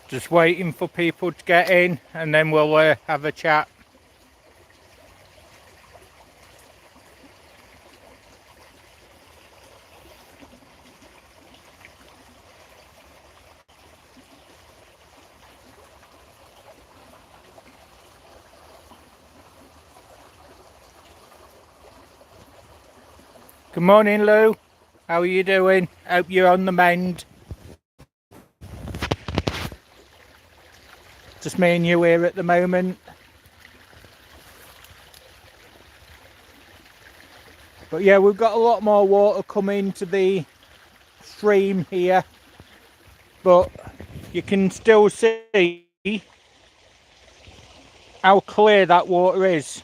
Just waiting for people to get in and then we'll have a chat. Good morning, Lou. How are you doing? Hope you're on the mend. Just me and you here at the moment. But yeah, we've got a lot more water coming to the stream here. But you can still see how clear that water is.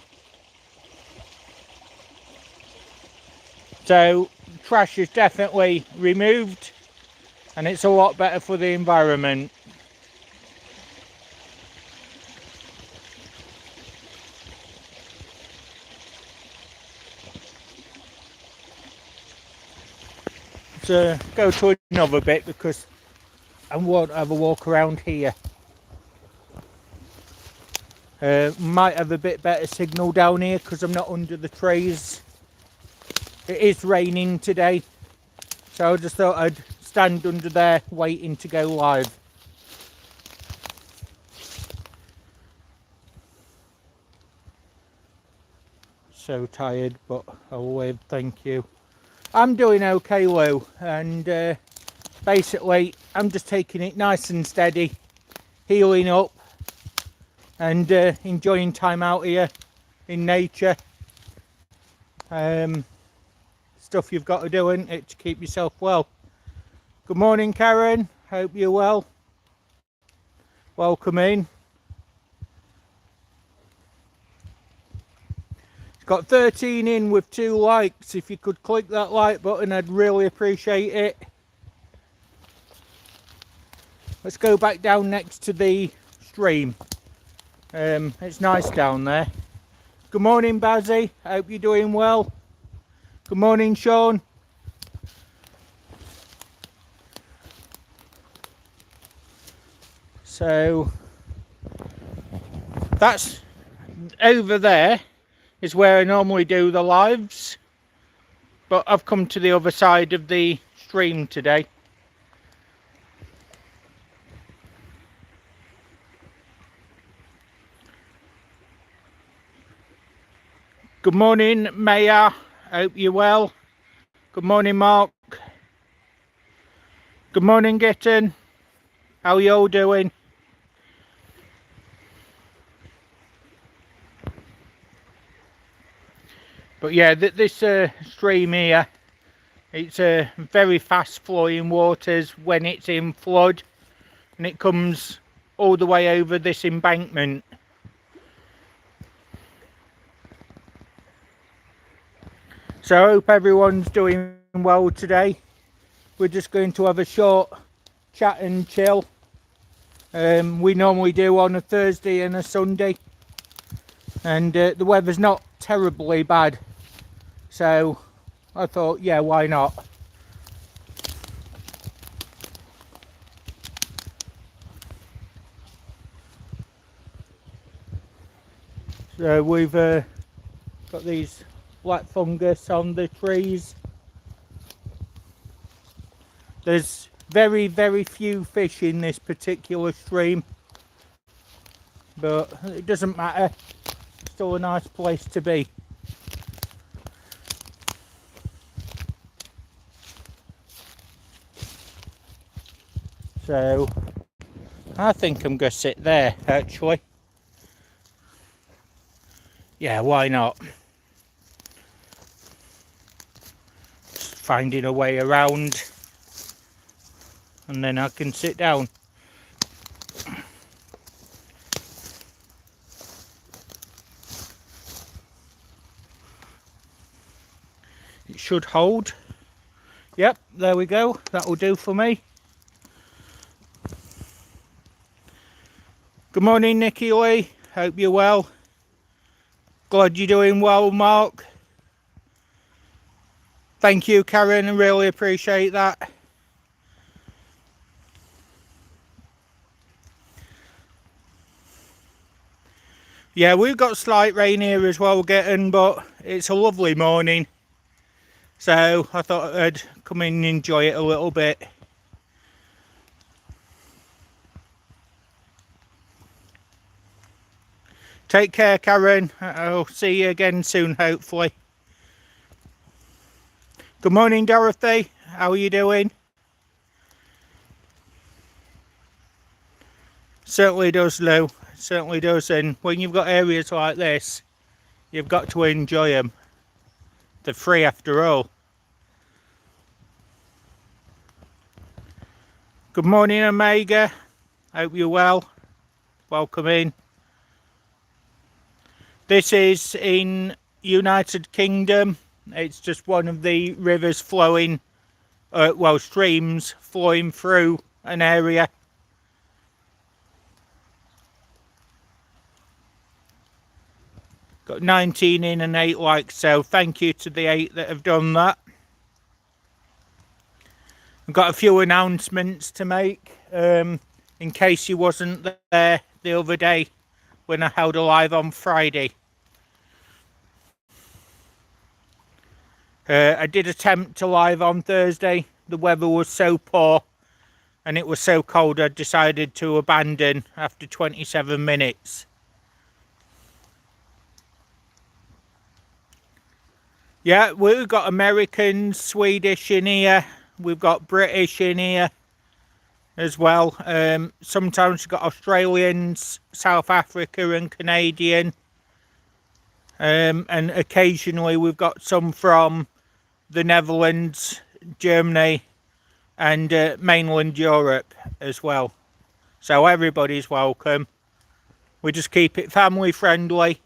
So trash is definitely removed and it's a lot better for the environment. So go to another bit because I won't have a walk around here. Might have a bit better signal down here because I'm not under the trees. It is raining today, so I just thought I'd stand under there waiting to go live. So tired, but I'll wave thank you. I'm doing okay, Lou, and basically I'm just taking it nice and steady, healing up and enjoying time out here in nature. Stuff you've got to do, isn't it, to keep yourself well. Good morning, Karen. Hope you're well. Welcome in. It's got 13 in with 2 likes. If you could click that like button, I'd really appreciate it. Let's go back down next to the stream. It's nice down there. Good morning, Bazzy. Hope you're doing well. Good morning, Sean. So that's over there is where I normally do the lives, but I've come to the other side of the stream today. Good morning, Maya. Hope you're well. Good morning, Mark. Good morning, Gittin. How are you all doing? But yeah, this stream here, it's very fast flowing waters when it's in flood, and it comes all the way over this embankment. So I hope everyone's doing well today. We're just going to have a short chat and chill. We normally do on a Thursday and a Sunday, and the weather's not terribly bad, so I thought, yeah, why not? So we've got these black fungus on the trees. There's very, very few fish in this particular stream, but it doesn't matter. Still a nice place to be. So I think I'm going to sit there, actually. Yeah, why not? Just finding a way around, and then I can sit down. It should hold. Yep, there we go. That'll do for me. Good morning, Nikki Lee. Hope you're well. Glad you're doing well, Mark. Thank you, Karen. I really appreciate that. Yeah, we've got slight rain here as well getting, but it's a lovely morning. So I thought I'd come in and enjoy it a little bit. Take care, Karen. I'll see you again soon, hopefully. Good morning, Dorothy. How are you doing? Certainly does, Lou. Certainly does. And when you've got areas like this, you've got to enjoy them. They're free after all. Good morning, Omega. Hope you're well. Welcome in. This is in United Kingdom. It's just one of the rivers flowing, streams flowing through an area. Got 19 in and 8 likes, so thank you to the 8 that have done that. I've got a few announcements to make, in case you wasn't there the other day when I held a live on Friday. I did attempt to live on Thursday. The weather was so poor and it was so cold I decided to abandon after 27 minutes. Yeah, we've got Americans, Swedish in here. We've got British in here as well. Sometimes we've got Australians, South Africa and Canadian. And occasionally we've got some from the Netherlands, Germany and mainland Europe as well. So everybody's welcome. We just keep it family friendly.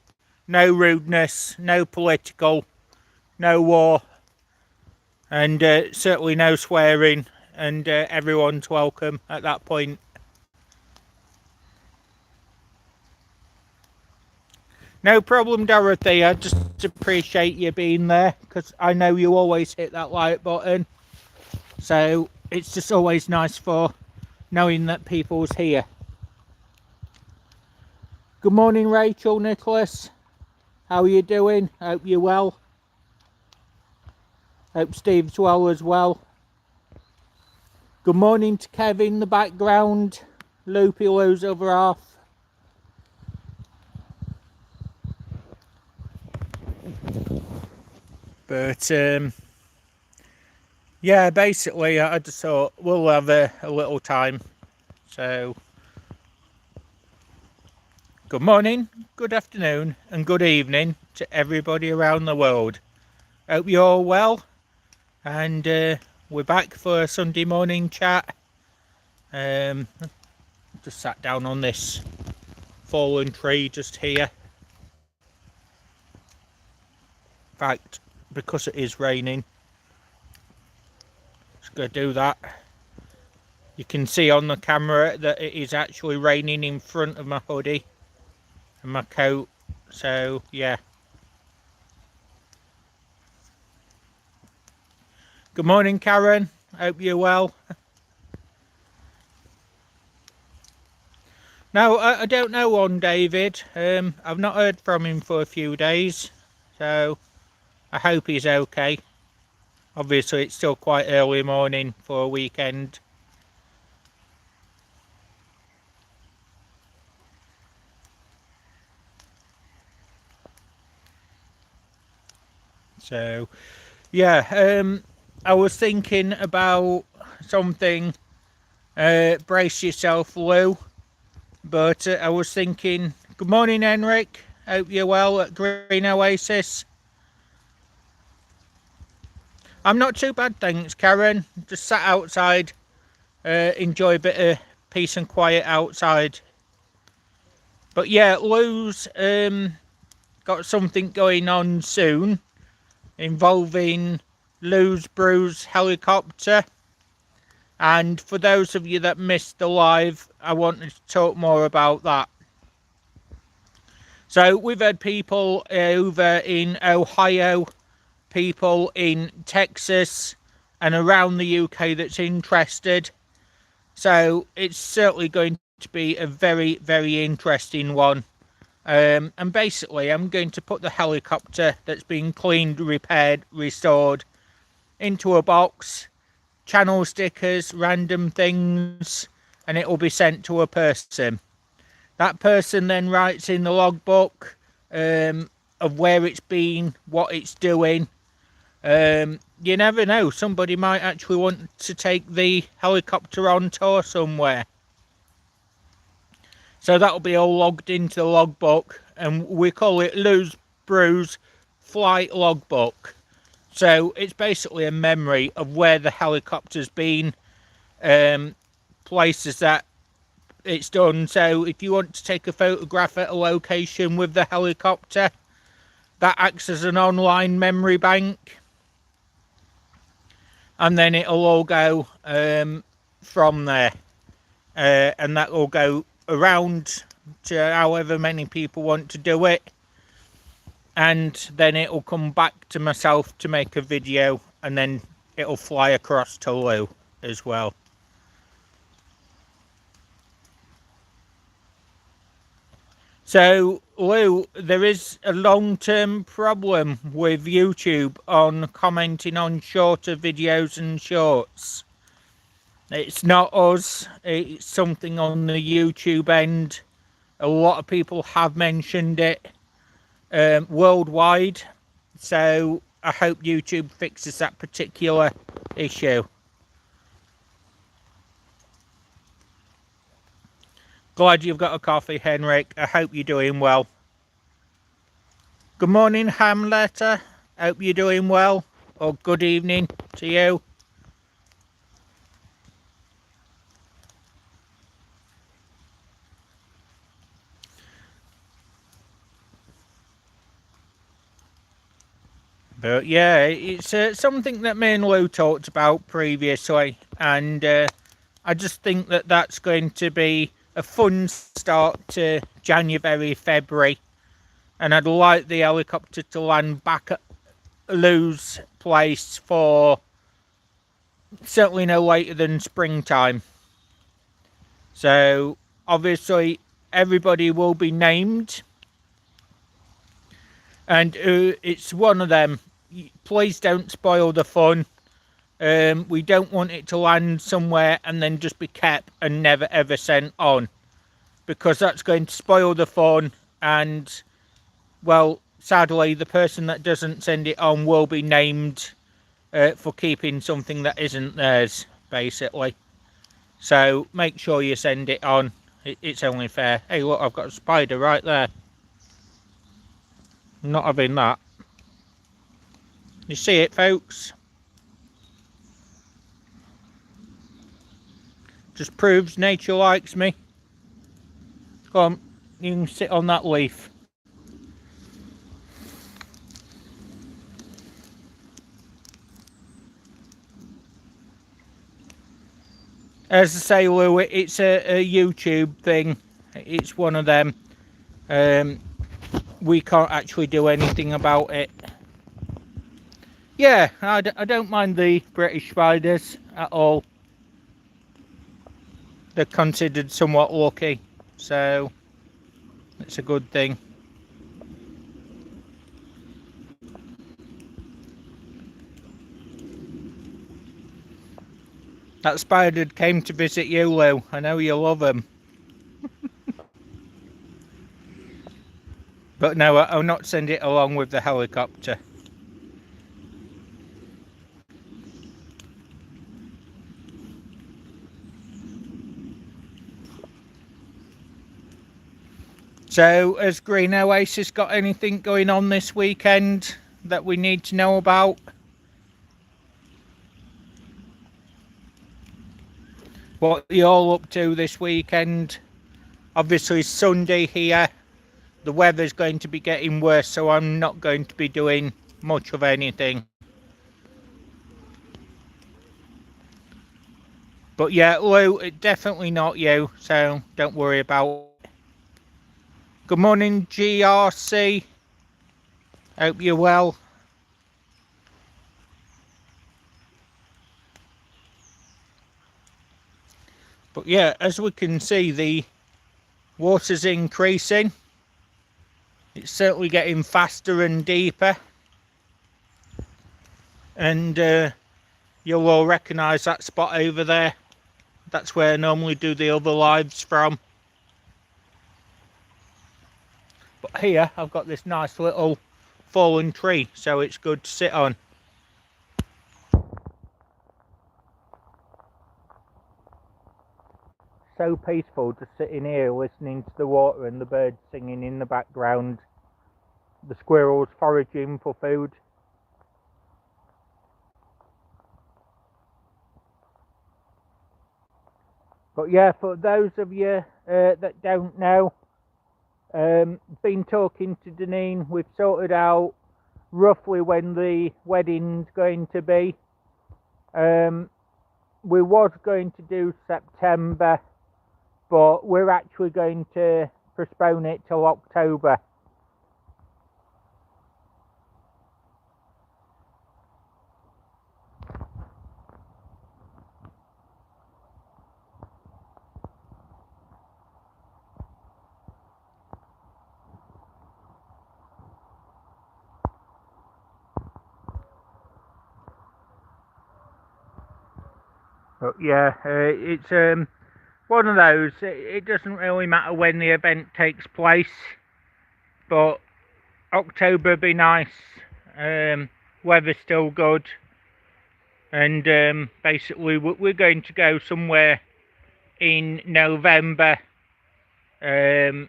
No rudeness, no political, no war. And certainly no swearing, and everyone's welcome at that point. No problem, Dorothy. I just appreciate you being there because I know you always hit that like button. So it's just always nice for knowing that people's here. Good morning, Rachel, Nicholas. How are you doing? Hope you're well. Hope Steve's well as well. Good morning to Kevin in the background. Loopy Lou's over half. But yeah, basically I just thought we'll have a little time. So good morning, good afternoon and good evening to everybody around the world. Hope you're all well, and we're back for a Sunday morning chat. Just sat down on this fallen tree just here. In fact, because it is raining, just gonna do that. You can see on the camera that it is actually raining in front of my hoodie and my coat, so yeah. Good morning, Karen. Hope you're well. No, I don't know on David. I've not heard from him for a few days, so I hope he's okay. Obviously, it's still quite early morning for a weekend. So, yeah, I was thinking about something. Brace yourself, Lou. But I was thinking, good morning, Henrik. Hope you're well at Green Oasis. I'm not too bad, thanks, Karen. Just sat outside, enjoy a bit of peace and quiet outside. But yeah, Lou's got something going on soon involving Lou's Brews helicopter. And for those of you that missed the live, I wanted to talk more about that. So we've had people over in Ohio, people in Texas and around the UK that's interested. So it's certainly going to be a very, very interesting one. And basically I'm going to put the helicopter that's been cleaned, repaired, restored into a box, channel stickers, random things, and it will be sent to a person. That person then writes in the logbook of where it's been, what it's doing. You never know, somebody might actually want to take the helicopter on tour somewhere. So that'll be all logged into the logbook, and we call it Lose Bruise Flight Logbook. So it's basically a memory of where the helicopter's been, places that it's done. So if you want to take a photograph at a location with the helicopter, that acts as an online memory bank, and then it'll all go from there, and that will go around to however many people want to do it, and then it'll come back to myself to make a video, and then it'll fly across to Lou as well. So Lou, there is a long-term problem with YouTube on commenting on shorter videos and shorts. It's not us, it's something on the YouTube end. A lot of people have mentioned it worldwide, so I hope YouTube fixes that particular issue. Glad you've got a coffee, Henrik. I hope you're doing well. Good morning, Hamletter. Hope you're doing well. Or good evening to you. But yeah, it's something that me and Lou talked about previously, and I just think that that's going to be a fun start to January, February, and I'd like the helicopter to land back at Lou's place for certainly no later than springtime. So obviously everybody will be named, and it's one of them. Please don't spoil the fun. We don't want it to land somewhere and then just be kept and never ever sent on, because that's going to spoil the fun, and well, sadly the person that doesn't send it on will be named for keeping something that isn't theirs, basically. So make sure you send it on. It's only fair. Hey look, I've got a spider right there. I'm not having that. You see it, folks? Just proves nature likes me. Come on, you can sit on that leaf. As I say, Lou, it's a YouTube thing. It's one of them. We can't actually do anything about it. Yeah, I don't mind the British spiders at all. They're considered somewhat lucky, so it's a good thing. That spider came to visit you, Lou. I know you love them. But no, I'll not send it along with the helicopter. So, has Green Oasis got anything going on this weekend that we need to know about? What are you all up to this weekend? Obviously Sunday here. The weather's going to be getting worse, so I'm not going to be doing much of anything. But yeah, Lou, definitely not you, so don't worry about it. Good morning, GRC. Hope you're well. But yeah, as we can see, the water's increasing. It's certainly getting faster and deeper, and you'll all recognise that spot over there. That's where I normally do the other lives from. But here I've got this nice little fallen tree, so it's good to sit on. So peaceful just sitting here listening to the water and the birds singing in the background, the squirrels foraging for food. But yeah, for those of you that don't know, been talking to Deneen. We've sorted out roughly when the wedding's going to be. We was going to do September, but we're actually going to postpone it till October. But yeah, it's one of those. It doesn't really matter when the event takes place, but October would be nice. Weather's still good, and basically we're going to go somewhere in November, a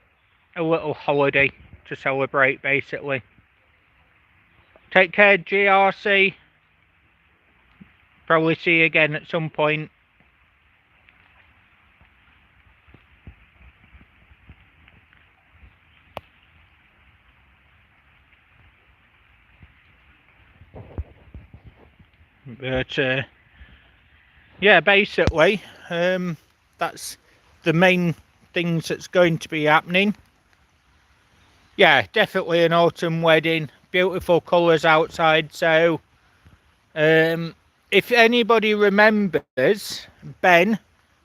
little holiday to celebrate, basically. Take care, GRC. Probably see you again at some point. But yeah, basically that's the main things that's going to be happening. Yeah, definitely an autumn wedding. Beautiful colours outside. So if anybody remembers Ben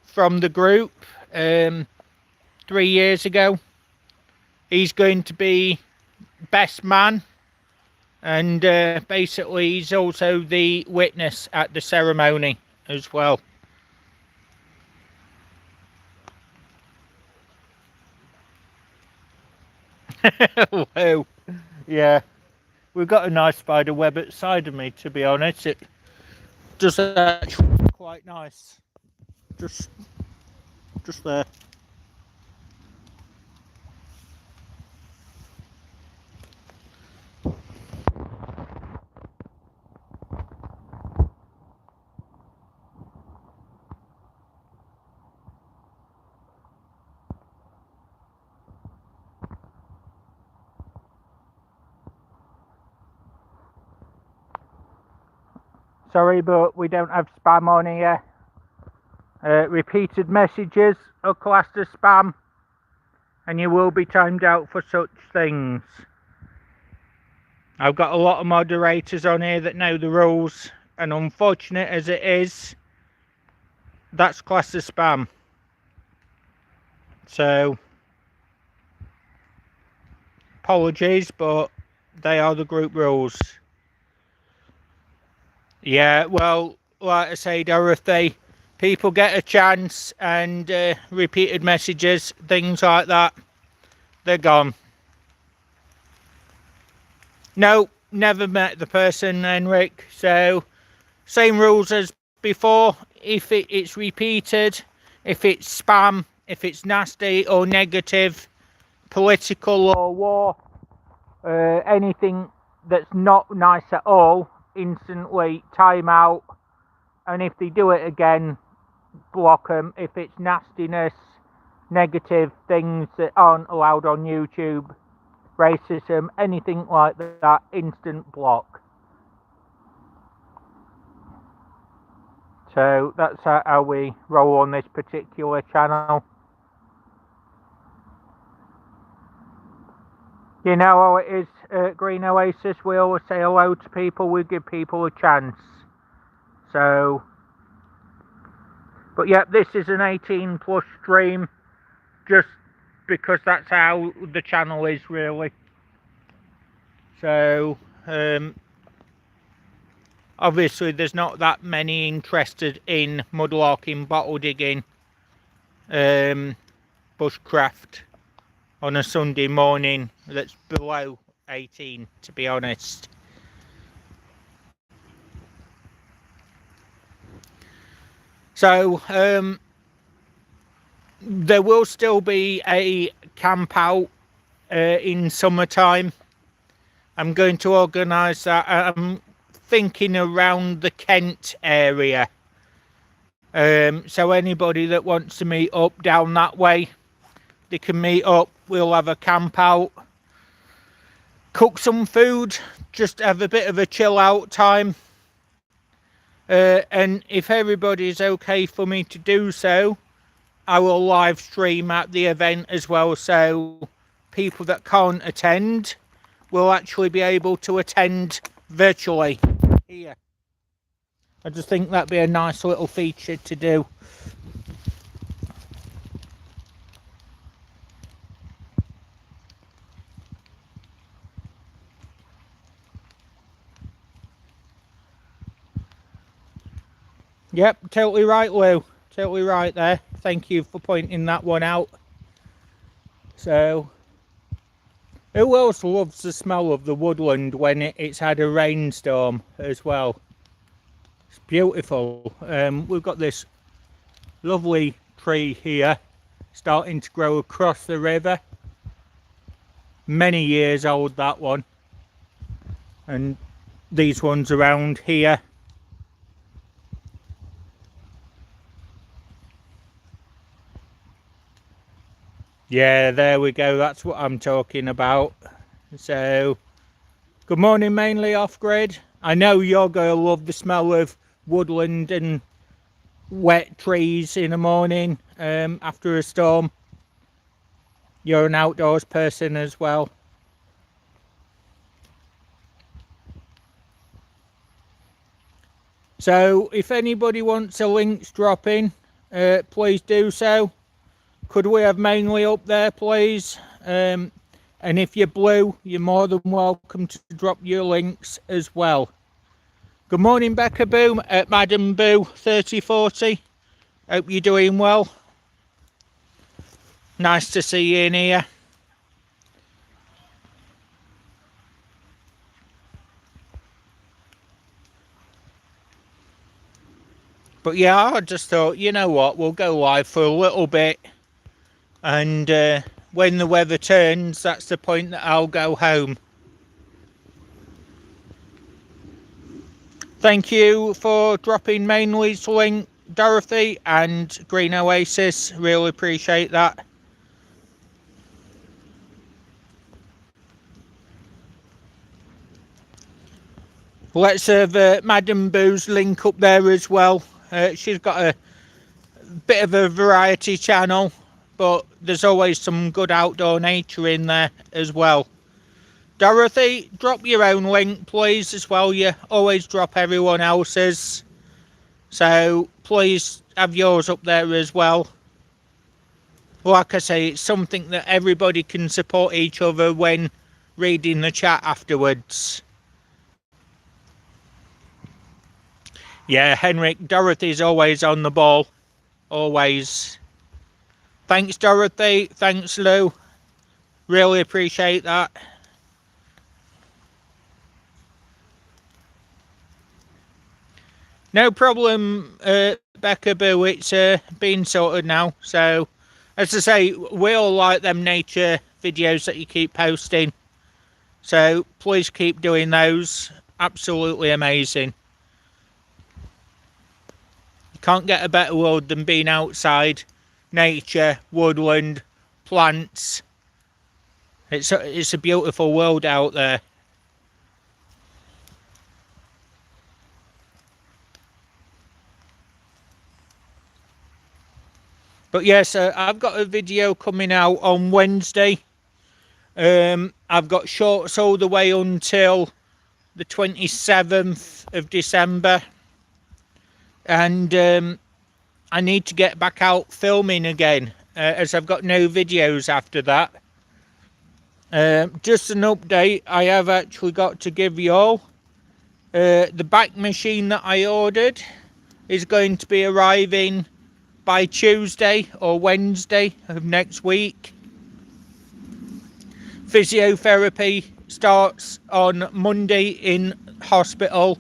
from the group 3 years ago, he's going to be best man, and basically he's also the witness at the ceremony as well. Wow. Yeah, we've got a nice spider web outside of me, to be honest. It does actually quite nice. Just there. Sorry, but we don't have spam on here. Repeated messages are classed as spam, and you will be timed out for such things. I've got a lot of moderators on here that know the rules, and unfortunate as it is, that's classed as spam. So, apologies, but they are the group rules. Yeah, well, like I say, Dorothy, people get a chance, and repeated messages, things like that, they're gone. No, never met the person, Henrik. So, same rules as before. If it's repeated, if it's spam, if it's nasty or negative, political or war, anything that's not nice at all, instantly time out. And if they do it again, block them. If it's nastiness, negative things that aren't allowed on YouTube, racism, anything like that, instant block. So that's how we roll on this particular channel. You know how it is, Green Oasis, we always say hello to people, we give people a chance. So, but yeah, this is an 18 plus stream, just because that's how the channel is, really. So obviously there's not that many interested in mudlarking, bottle digging, bushcraft on a Sunday morning that's below 18, to be honest. So there will still be a camp out in summertime. I'm going to organise that. I'm thinking around the Kent area. So anybody that wants to meet up down that way, they can meet up. We'll have a camp out, cook some food, just have a bit of a chill out time. And if everybody's okay for me to do so, I will live stream at the event as well, so people that can't attend will actually be able to attend virtually here. I just think that'd be a nice little feature to do. Yep, totally right, Lou. Totally right there. Thank you for pointing that one out. So, who else loves the smell of the woodland when it's had a rainstorm as well? It's beautiful. We've got this lovely tree here starting to grow across the river. Many years old, that one. And these ones around here. Yeah, there we go. That's what I'm talking about. So, good morning, mainly off-grid. I know you're going to love the smell of woodland and wet trees in the morning after a storm. You're an outdoors person as well. So, if anybody wants a links drop in, please do so. Could we have mainly up there, please? And if you're blue, you're more than welcome to drop your links as well. Good morning, Becca Boo at Madam Boo 3040. Hope you're doing well. Nice to see you in here. But yeah, I just thought, you know what, we'll go live for a little bit. And when the weather turns, that's the point that I'll go home. Thank you for dropping Mainly's link, Dorothy, and Green Oasis. Really appreciate that. Let's have Madam Boo's link up there as well. She's got a bit of a variety channel, but there's always some good outdoor nature in there as well. Dorothy, drop your own link, please, as well. You always drop everyone else's. So please have yours up there as well. Like I say, it's something that everybody can support each other when reading the chat afterwards. Yeah, Henrik, Dorothy's always on the ball. Always. Thanks, Dorothy. Thanks, Lou. Really appreciate that. No problem, Becca Boo. It's been sorted now. So, as I say, we all like them nature videos that you keep posting. So, please keep doing those. Absolutely amazing. You can't get a better world than being outside. Nature, woodland, plants. It's a beautiful world out there. But yes, I've got a video coming out on Wednesday. I've got shorts all the way until the 27th of December. And I need to get back out filming again, as I've got no videos after that. Just an update I have actually got to give you all. The back machine that I ordered is going to be arriving by Tuesday or Wednesday of next week. Physiotherapy starts on Monday in hospital,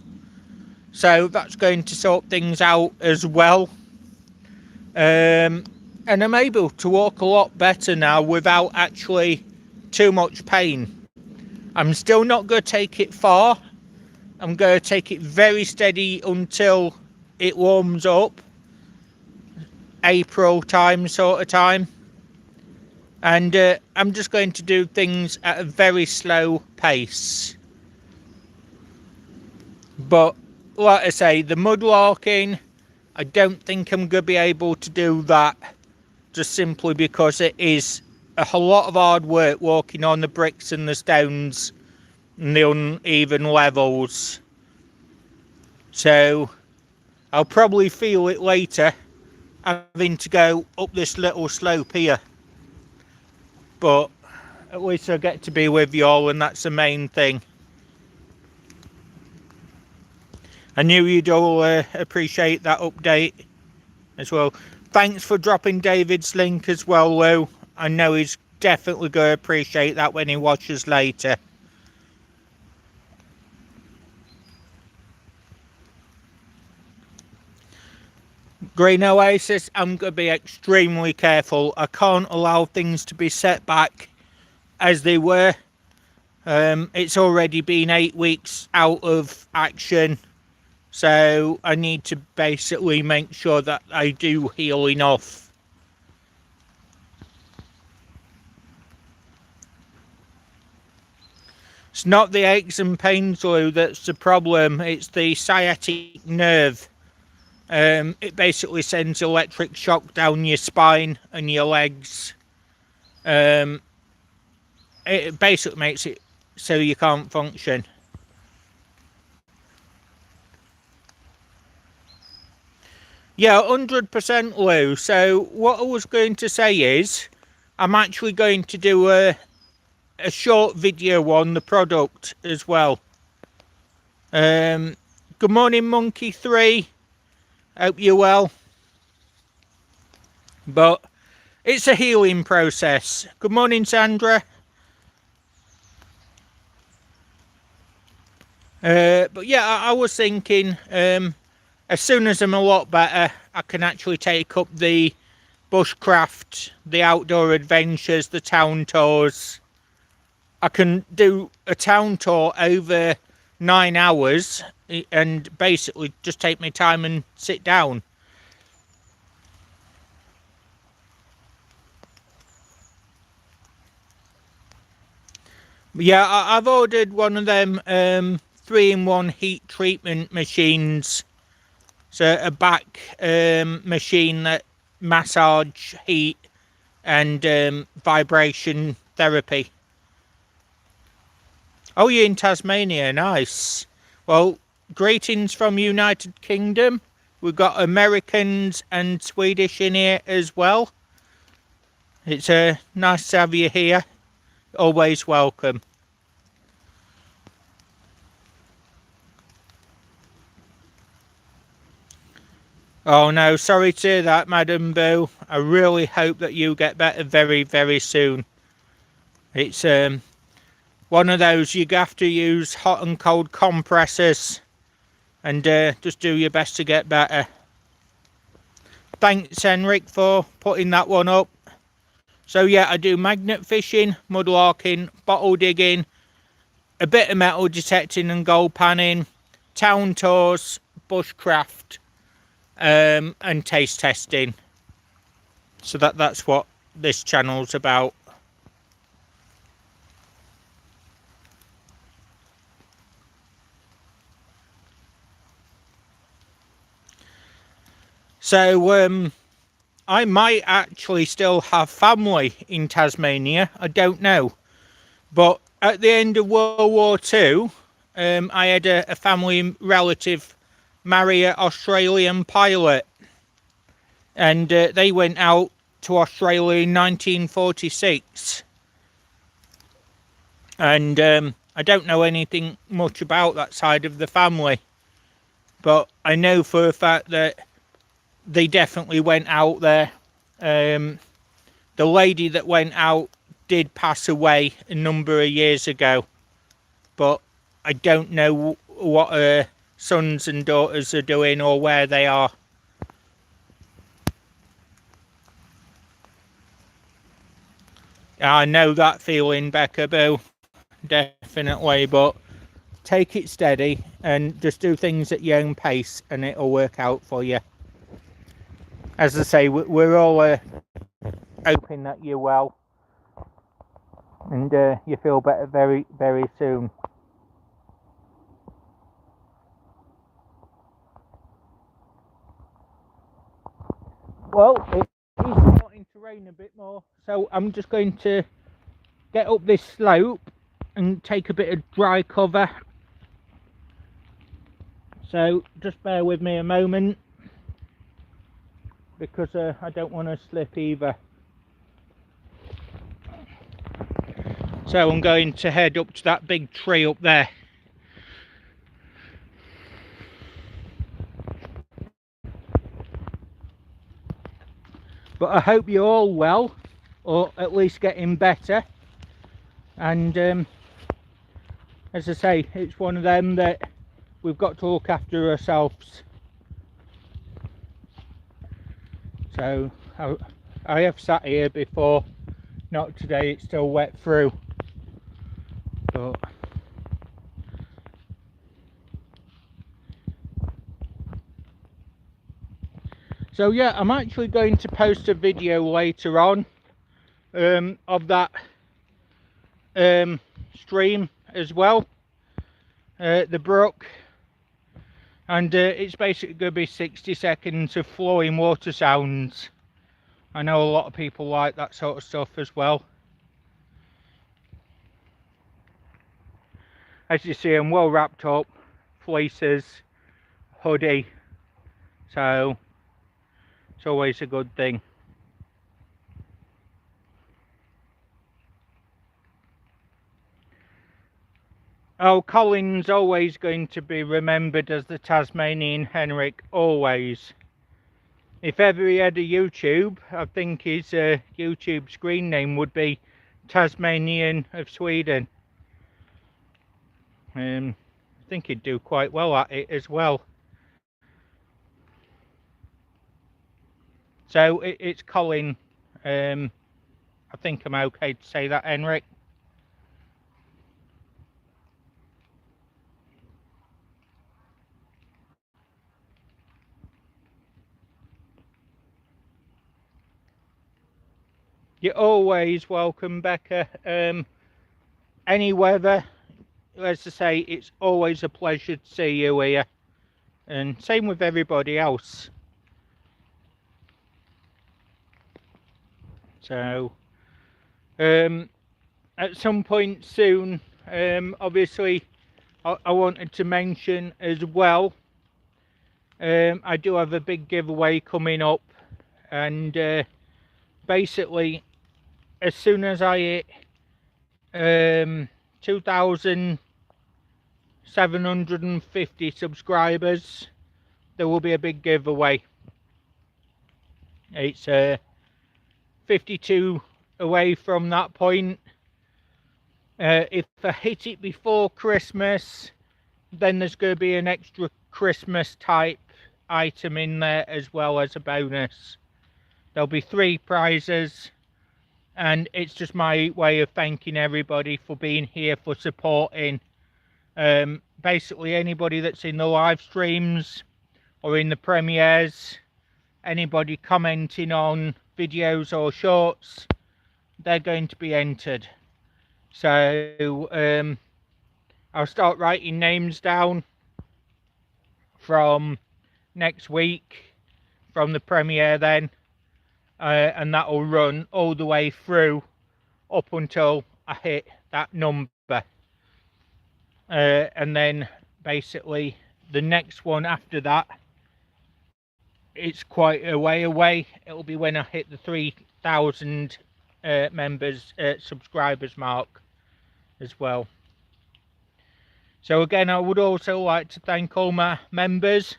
so that's going to sort things out as well. And I'm able to walk a lot better now without actually too much pain. I'm still not going to take it far. I'm going to take it very steady until it warms up, April time sort of time, and I'm just going to do things at a very slow pace. But like I say, the mudlarking, I don't think I'm going to be able to do that, just simply because it is a whole lot of hard work walking on the bricks and the stones and the uneven levels. So I'll probably feel it later, having to go up this little slope here. But at least I get to be with you all, and that's the main thing. I knew you'd all appreciate that update as well. Thanks for dropping David's link as well, Lou. I know he's definitely going to appreciate that when he watches later. Green Oasis, I'm going to be extremely careful. I can't allow things to be set back as they were. It's already been 8 weeks out of action, so I need to basically make sure that I do heal enough. It's not the aches and pains, Lou, that's the problem. It's the sciatic nerve. It basically sends electric shock down your spine and your legs. It basically makes it so you can't function. Yeah, 100% Lou. So what I was going to say is, I'm actually going to do a short video on the product as well. Good morning, Monkey 3. Hope you're well. But it's a healing process. Good morning, Sandra. But yeah, I was thinking, as soon as I'm a lot better, I can actually take up the bushcraft, the outdoor adventures, the town tours. I can do a town tour over 9 hours and basically just take my time and sit down. Yeah, I've ordered one of them 3-in-1 heat treatment machines. So a back machine that massage, heat and vibration therapy. Oh, you're in Tasmania, nice. Well, greetings from United Kingdom. We've got Americans and Swedish in here as well. It's nice to have you here. Always welcome. Oh no, sorry to hear that, Madam Boo. I really hope that you get better very, very soon. It's one of those you have to use hot and cold compressors and just do your best to get better. Thanks, Henrik, for putting that one up. So yeah, I do magnet fishing, mudlarking, bottle digging, a bit of metal detecting and gold panning, town tours, bushcraft, and taste testing. So that's what this channel's about. So I might actually still have family in Tasmania, I don't know. But at the end of World War II, I had a family relative marry an Australian pilot. And they went out to Australia in 1946. And I don't know anything much about that side of the family, but I know for a fact that they definitely went out there. The lady that went out did pass away a number of years ago, but I don't know what her sons and daughters are doing or where they are. I know that feeling, Becca Boo, definitely, but take it steady and just do things at your own pace and it'll work out for you. As I say, we're all hoping that you're well and you feel better very, very soon. Well, it is starting to rain a bit more, so I'm just going to get up this slope and take a bit of dry cover. So just bear with me a moment, because I don't want to slip either. So I'm going to head up to that big tree up there. But I hope you're all well, or at least getting better. And as I say, it's one of them that we've got to look after ourselves. So I have sat here before, not today, it's still wet through. But so yeah, I'm actually going to post a video later on of that stream as well, the brook, and it's basically going to be 60 seconds of flowing water sounds. I know a lot of people like that sort of stuff as well. As you see, I'm well wrapped up, fleeces, hoodie, so it's always a good thing. Oh, Colin's always going to be remembered as the Tasmanian Henrik, always. If ever he had a YouTube, I think his YouTube screen name would be Tasmanian of Sweden. I think he'd do quite well at it as well. So it's Colin. I think I'm okay to say that, Henrik. You're always welcome, Becca. Any weather, as I say, it's always a pleasure to see you here. And same with everybody else. So, at some point soon, obviously, I wanted to mention as well, I do have a big giveaway coming up, and basically, as soon as I hit 2,750 subscribers, there will be a big giveaway. It's 52 away from that point. If I hit it before Christmas, then there's going to be an extra Christmas type item in there as well as a bonus. There'll be 3 prizes, and it's just my way of thanking everybody for being here, for supporting. Basically anybody that's in the live streams or in the premieres, anybody commenting on videos or shorts, they're going to be entered. So I'll start writing names down from next week, from the premiere then, and that'll run all the way through up until I hit that number, and then basically the next one after that, it's quite a way away. It'll be when I hit the 3,000 members, subscribers mark. as well. So again, I would also like to thank all my members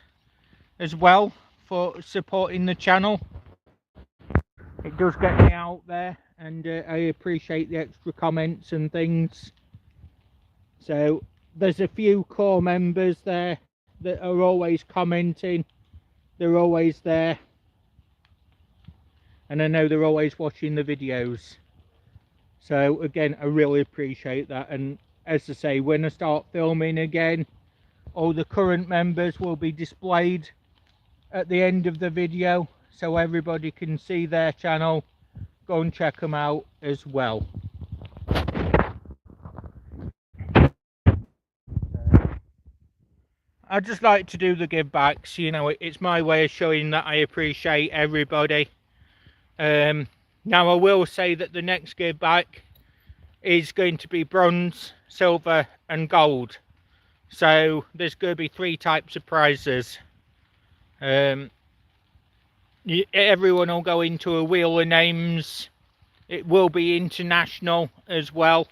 as well for supporting the channel. It does get me out there, and I appreciate the extra comments and things. So there's a few core members there that are always commenting. They're always there, and I know they're always watching the videos. So again, I really appreciate that. And as I say, when I start filming again, all the current members will be displayed at the end of the video, so everybody can see their channel. Go and check them out as well. I just like to do the give backs, you know, it's my way of showing that I appreciate everybody. Now I will say that the next give back is going to be bronze, silver and gold. So there's going to be 3 types of prizes. Everyone will go into a wheel of names. It will be international as well,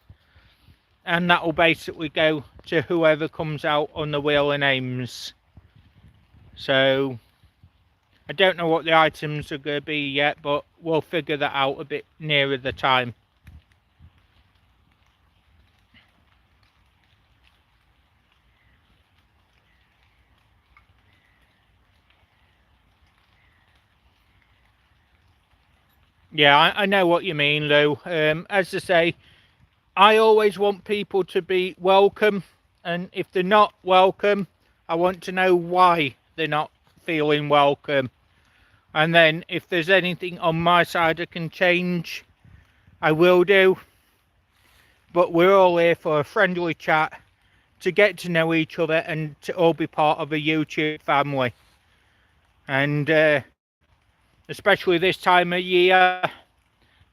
and that will basically go to whoever comes out on the wheel of names. So I don't know what the items are going to be yet, but we'll figure that out a bit nearer the time. Yeah, I know what you mean, Lou. As I say, I always want people to be welcome, and if they're not welcome, I want to know why they're not feeling welcome. And then if there's anything on my side I can change, I will do. But we're all here for a friendly chat, to get to know each other and to all be part of a YouTube family. And especially this time of year,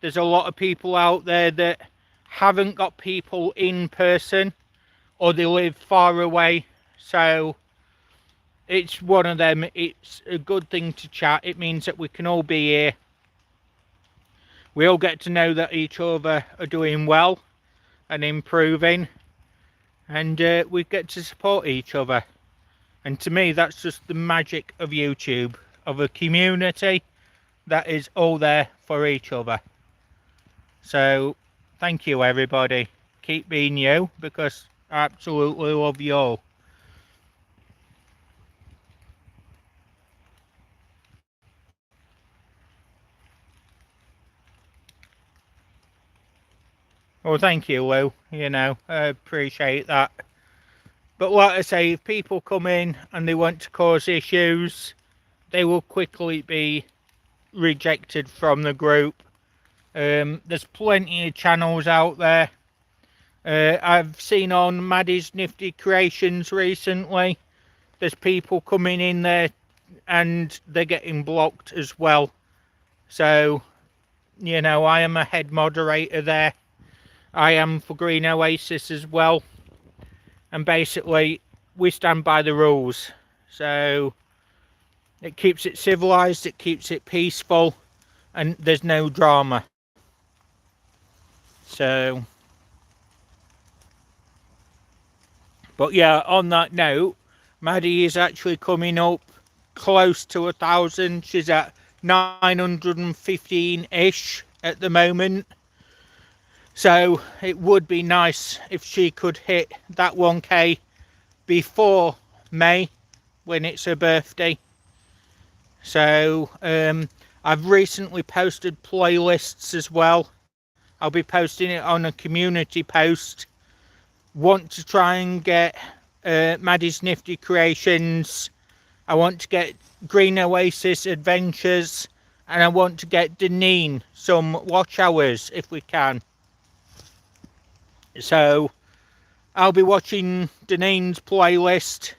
there's a lot of people out there that haven't got people in person, or they live far away. So it's one of them. It's a good thing to chat. It means that we can all be here. We all get to know that each other are doing well and improving, and we get to support each other. And to me, that's just the magic of YouTube, of a community that is all there for each other. So thank you, everybody. Keep being you, because I absolutely love you all. Well, thank you, Lou. You know, I appreciate that. But like I say, if people come in and they want to cause issues, they will quickly be rejected from the group. There's plenty of channels out there. I've seen on Maddie's Nifty Creations recently, there's people coming in there and they're getting blocked as well. So, you know, I am a head moderator there. I am for Green Oasis as well. And basically, we stand by the rules. So it keeps it civilized, it keeps it peaceful, and there's no drama. So, but yeah, on that note, Maddie is actually coming up close to 1,000. She's at 915-ish at the moment. So it would be nice if she could hit that 1k before May, when it's her birthday. So I've recently posted playlists as well. I'll be posting it on a community post. Want to try and get Maddie's Nifty Creations. I want to get Green Oasis Adventures, and I want to get Deneen some watch hours if we can. So I'll be watching Deneen's playlist,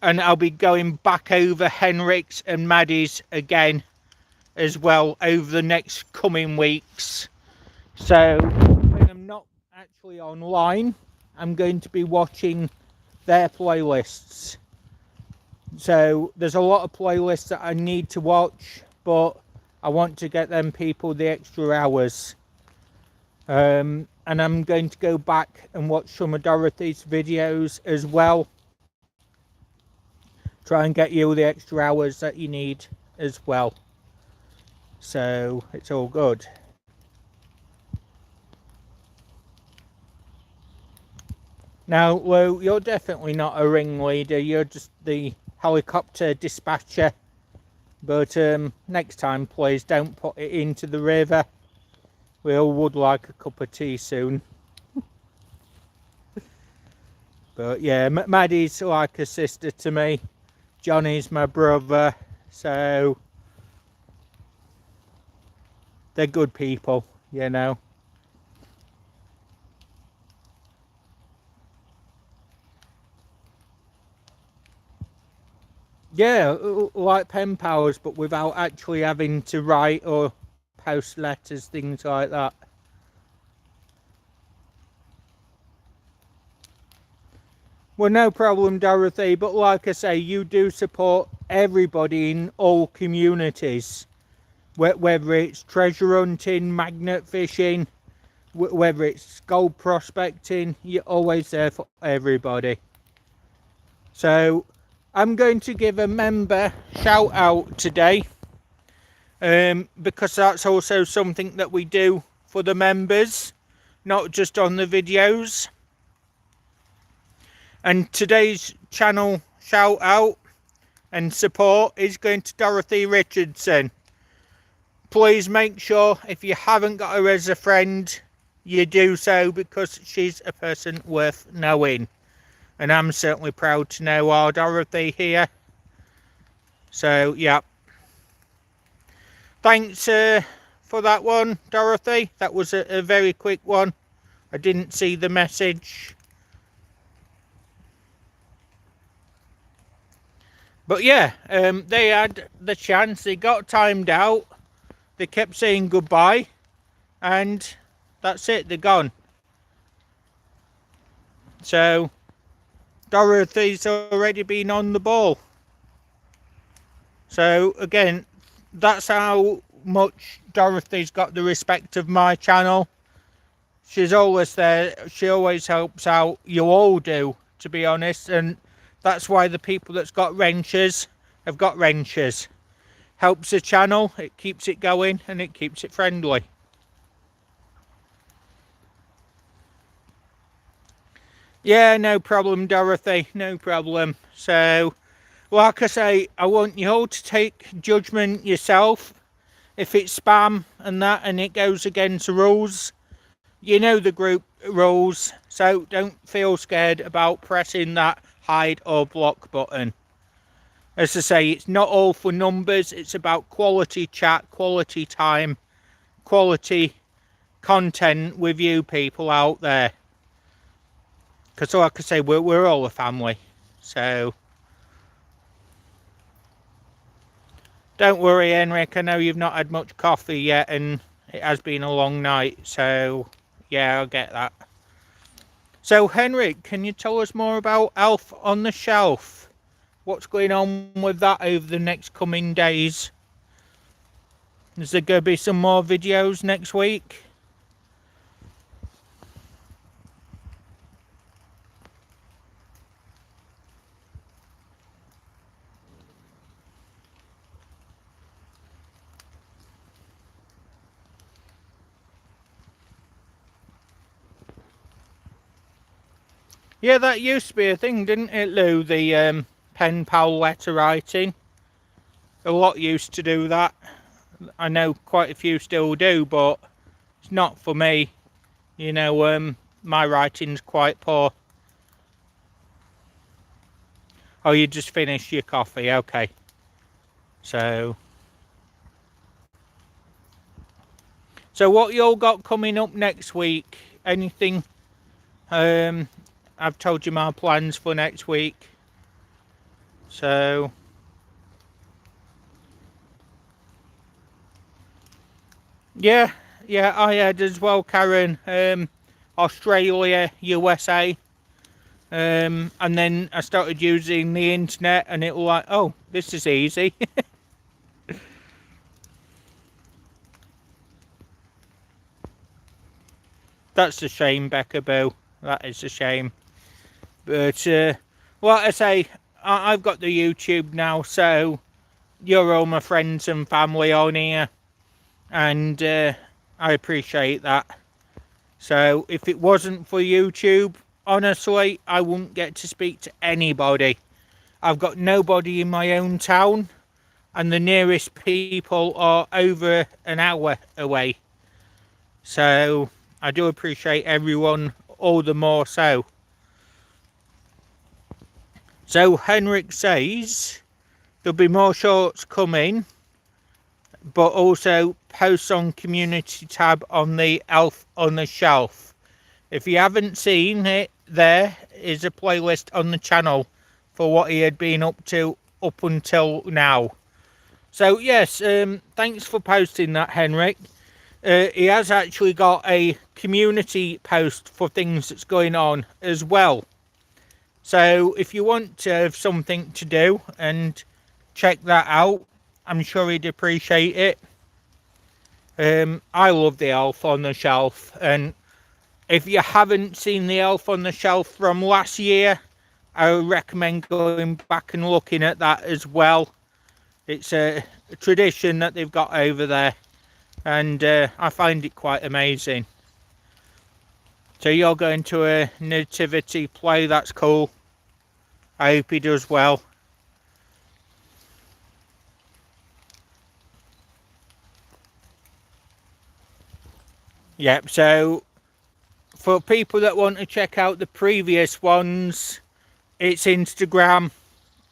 and I'll be going back over Henrik's and Maddie's again as well over the next coming weeks. So when I'm not actually online, I'm going to be watching their playlists. So there's a lot of playlists that I need to watch, but I want to get them people the extra hours. And and I'm going to go back and watch some of Dorothy's videos as well. Try and get you the extra hours that you need as well. So it's all good. Now, Lou, you're definitely not a ringleader. You're just the helicopter dispatcher. But next time, please don't put it into the river. We all would like a cup of tea soon. But yeah, Maddie's like a sister to me. Johnny's my brother. So they're good people, you know. Yeah, like pen pals, but without actually having to write or post letters, things like that. Well, no problem, Dorothy, but like I say, you do support everybody in all communities. Whether it's treasure hunting, magnet fishing, whether it's gold prospecting, you're always there for everybody. So I'm going to give a member shout out today, because that's also something that we do for the members, not just on the videos. And today's channel shout out and support is going to Dorothy Richardson. Please make sure if you haven't got her as a friend, you do so, because she's a person worth knowing. And I'm certainly proud to know our Dorothy here. So, yeah. Thanks for that one, Dorothy. That was a very quick one. I didn't see the message. But yeah, they had the chance. They got timed out. They kept saying goodbye. And that's it. They're gone. So Dorothy's already been on the ball. So again, that's how much Dorothy's got the respect of my channel. She's always there. She always helps out. You all do, to be honest. And that's why the people that's got wrenches have got wrenches. Helps the channel, it keeps it going, and it keeps it friendly. Yeah, no problem, Dorothy, no problem. So, like I say, I want you all to take judgment yourself. If it's spam and that, and it goes against the rules, you know the group rules, so don't feel scared about pressing that hide or block button. As I say, it's not all for numbers, it's about quality chat, quality time, quality content with you people out there. Because like I say, we're all a family. So don't worry, Henrik, I know you've not had much coffee yet and it has been a long night. So yeah, I'll get that. So Henrik, can you tell us more about Elf on the Shelf? What's going on with that over the next coming days? Is there going to be some more videos next week? Yeah, that used to be a thing, didn't it, Lou? The pen pal letter writing. A lot used to do that. I know quite a few still do, but it's not for me. You know, my writing's quite poor. Oh, you just finished your coffee, okay. So what you all got coming up next week? Anything? I've told you my plans for next week. So yeah, I had as well, Karen. Australia, USA. And then I started using the internet and it was like, oh, this is easy. That's a shame, Becca Boo. That is a shame. But, like I say, I've got the YouTube now, so you're all my friends and family on here. And I appreciate that. So, if it wasn't for YouTube, honestly, I wouldn't get to speak to anybody. I've got nobody in my own town, and the nearest people are over an hour away. So, I do appreciate everyone all the more so. So, Henrik says there'll be more shorts coming, but also posts on community tab on the Elf on the Shelf. If you haven't seen it, there is a playlist on the channel for what he had been up to up until now. So yes, thanks for posting that, Henrik. He has actually got a community post for things that's going on as well. So if you want to have something to do and check that out, I'm sure he'd appreciate it. I love the Elf on the Shelf, and if you haven't seen the Elf on the Shelf from last year, I would recommend going back and looking at that as well. It's a tradition that they've got over there, and I find it quite amazing. So you're going to a nativity play, that's cool. I hope he does well. Yep, so for people that want to check out the previous ones, it's Instagram.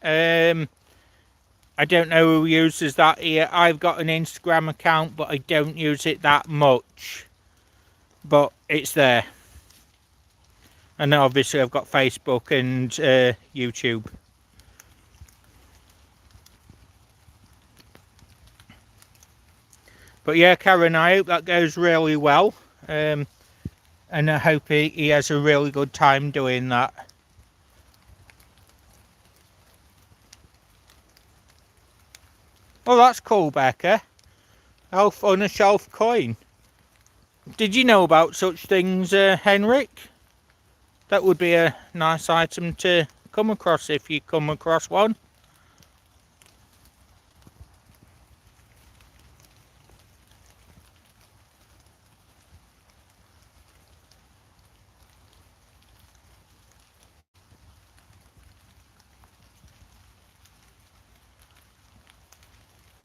I don't know who uses that here. I've got an Instagram account, but I don't use it that much. But it's there. And obviously I've got Facebook and YouTube. But yeah, Karen, I hope that goes really well. And I hope he has a really good time doing that. Oh, that's cool, Becca. Elf on a Shelf coin. Did you know about such things, Henrik? That would be a nice item to come across if you come across one.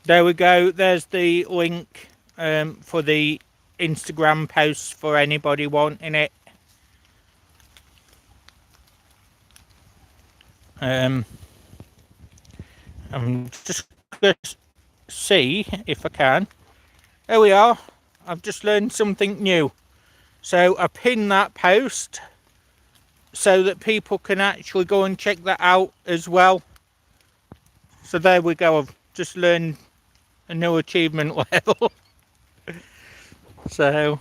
There we go. There's the link for the Instagram posts for anybody wanting it. I'm just going to see if I can. There we are. I've just learned something new. So I pinned that post so that people can actually go and check that out as well. So there we go. I've just learned a new achievement level. So,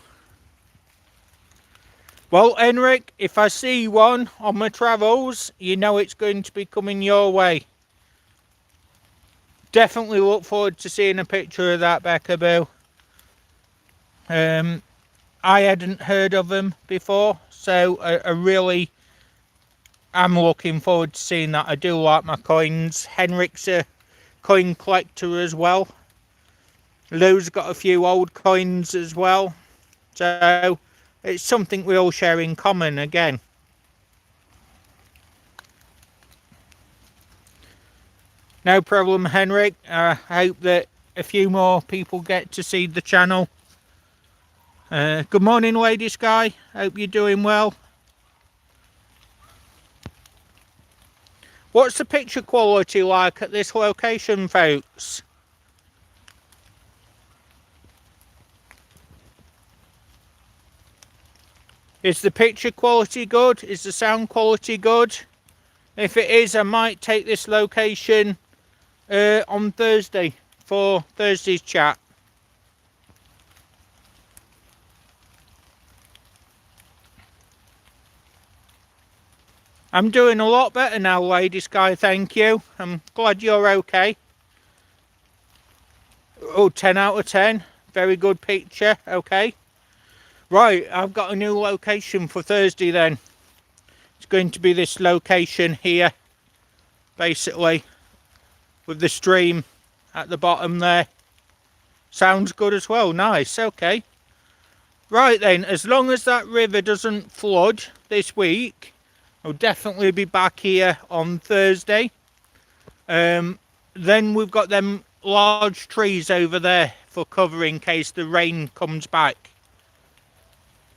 well, Henrik, if I see one on my travels, you know it's going to be coming your way. Definitely look forward to seeing a picture of that, Becca Boo. I hadn't heard of them before, so I really am looking forward to seeing that. I do like my coins. Henrik's a coin collector as well. Lou's got a few old coins as well. So it's something we all share in common again. No problem, Henrik. I hope that a few more people get to see the channel. Good morning, Lady Sky. Hope you're doing well. What's the picture quality like at this location, folks? Is the picture quality good? Is the sound quality good? If it is, I might take this location on Thursday for Thursday's chat. I'm doing a lot better now, Lady Sky, thank you. I'm glad you're okay. Oh, 10 out of 10. Very good picture, okay. Right, I've got a new location for Thursday then. It's going to be this location here, basically, with the stream at the bottom there. Sounds good as well, nice, okay. Right then, as long as that river doesn't flood this week, I'll definitely be back here on Thursday. Then we've got them large trees over there for cover in case the rain comes back.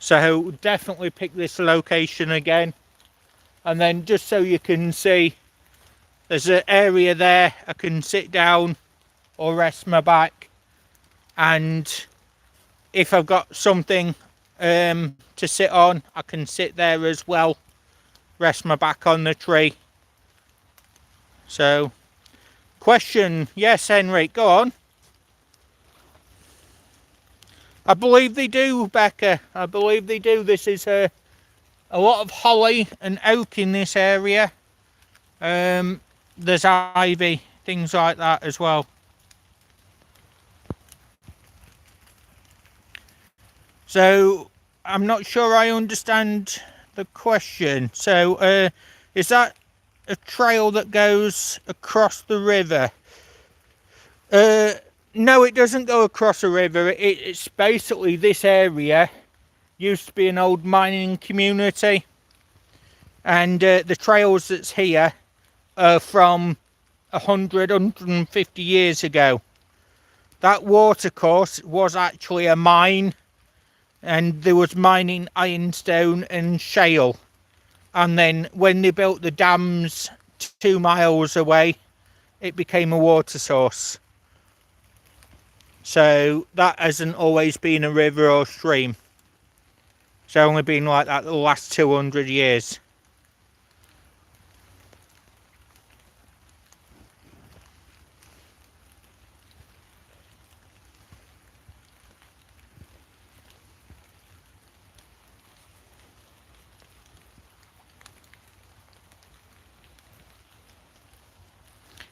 So definitely pick this location again. And then just so you can see, there's an area there I can sit down or rest my back. And if I've got something to sit on, I can sit there as well, rest my back on the tree. So, question, yes Henrik, go on. I believe they do, Becca, I believe they do. This is a lot of holly and oak in this area. There's ivy, things like that as well. So, I'm not sure I understand the question. So, is that a trail that goes across the river? No, it doesn't go across a river. It's basically this area used to be an old mining community. And the trails that's here are from 150 years ago. That watercourse was actually a mine. And there was mining ironstone and shale. And then when they built the dams 2 miles away, it became a water source. So that hasn't always been a river or stream. It's only been like that the last 200 years.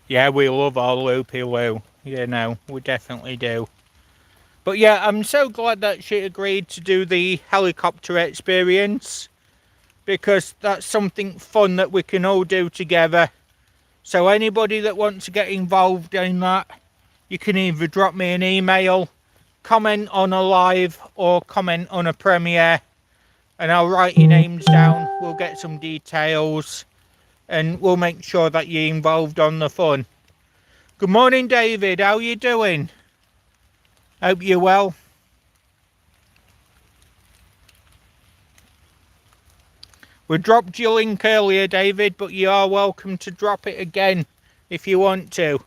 Yeah, we love our loopy loo. You know, we definitely do. But yeah, I'm so glad that she agreed to do the helicopter experience, because that's something fun that we can all do together. So anybody that wants to get involved in that, you can either drop me an email, comment on a live, or comment on a premiere, and I'll write your names down. We'll get some details and we'll make sure that you're involved on the fun. Good morning, David. How you doing? Hope you're well. We dropped your link earlier, David, but you are welcome to drop it again if you want to.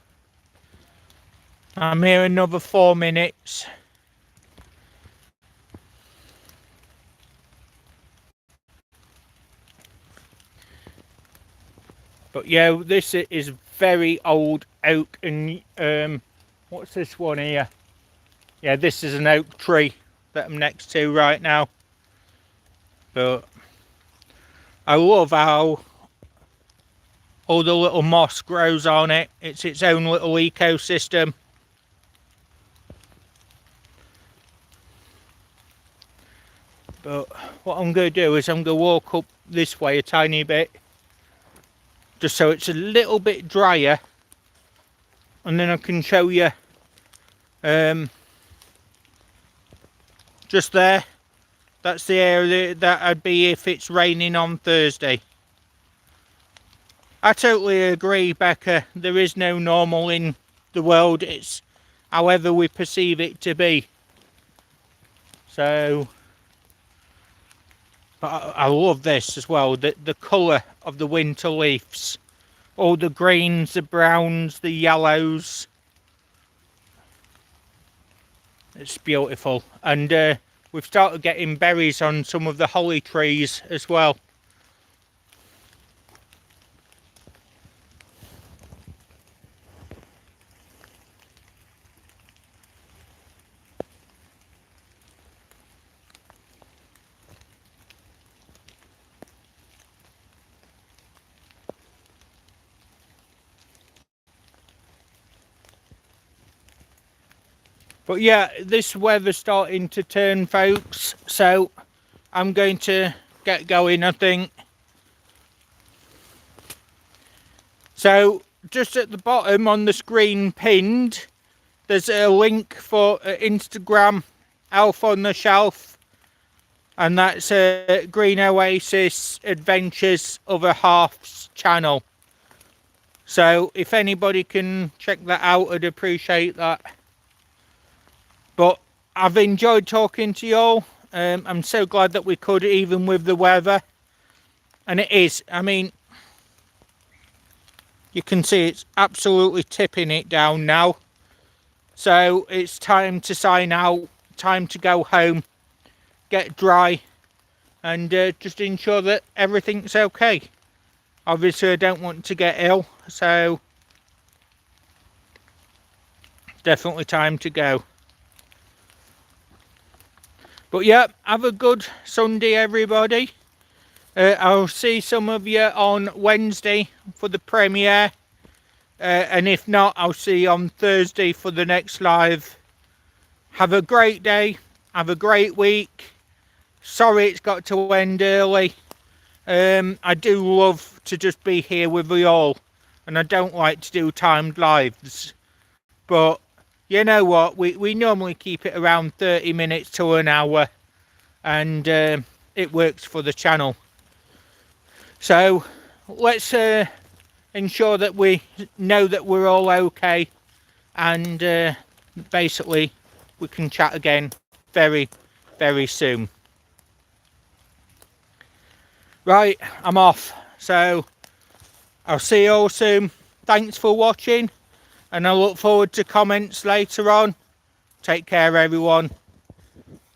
I'm here another 4 minutes. But yeah, this is very old oak, and what's this one here? Yeah, this is an oak tree that I'm next to right now. But I love how all the little moss grows on it. It's its own little ecosystem. But what I'm going to do is I'm going to walk up this way a tiny bit, just so it's a little bit drier, and then I can show you just there. That's the area that I'd be if it's raining on Thursday. I totally agree, Becca. There is no normal in the world. It's however we perceive it to be. So I love this as well, the colour of the winter leaves. All the greens, the browns, the yellows. It's beautiful. And we've started getting berries on some of the holly trees as well. But yeah, this weather's starting to turn, folks, so I'm going to get going, I think. So just at the bottom on the screen pinned, there's a link for Instagram, Elf on the Shelf, and that's Green Oasis Adventures Other Halves channel. So if anybody can check that out, I'd appreciate that. But I've enjoyed talking to you all. I'm so glad that we could, even with the weather. And it is, I mean, you can see it's absolutely tipping it down now. So it's time to sign out, time to go home, get dry, and just ensure that everything's okay. Obviously I don't want to get ill, so definitely time to go. But yeah, have a good Sunday, everybody. I'll see some of you on Wednesday for the premiere. And if not, I'll see you on Thursday for the next live. Have a great day. Have a great week. Sorry it's got to end early. I do love to just be here with you all. And I don't like to do timed lives. But you know what? We normally keep it around 30 minutes to an hour. And it works for the channel. So let's ensure that we know that we're all okay, and basically we can chat again very, very soon. Right, I'm off, so I'll see you all soon. Thanks for watching, and I look forward to comments later on. Take care, everyone.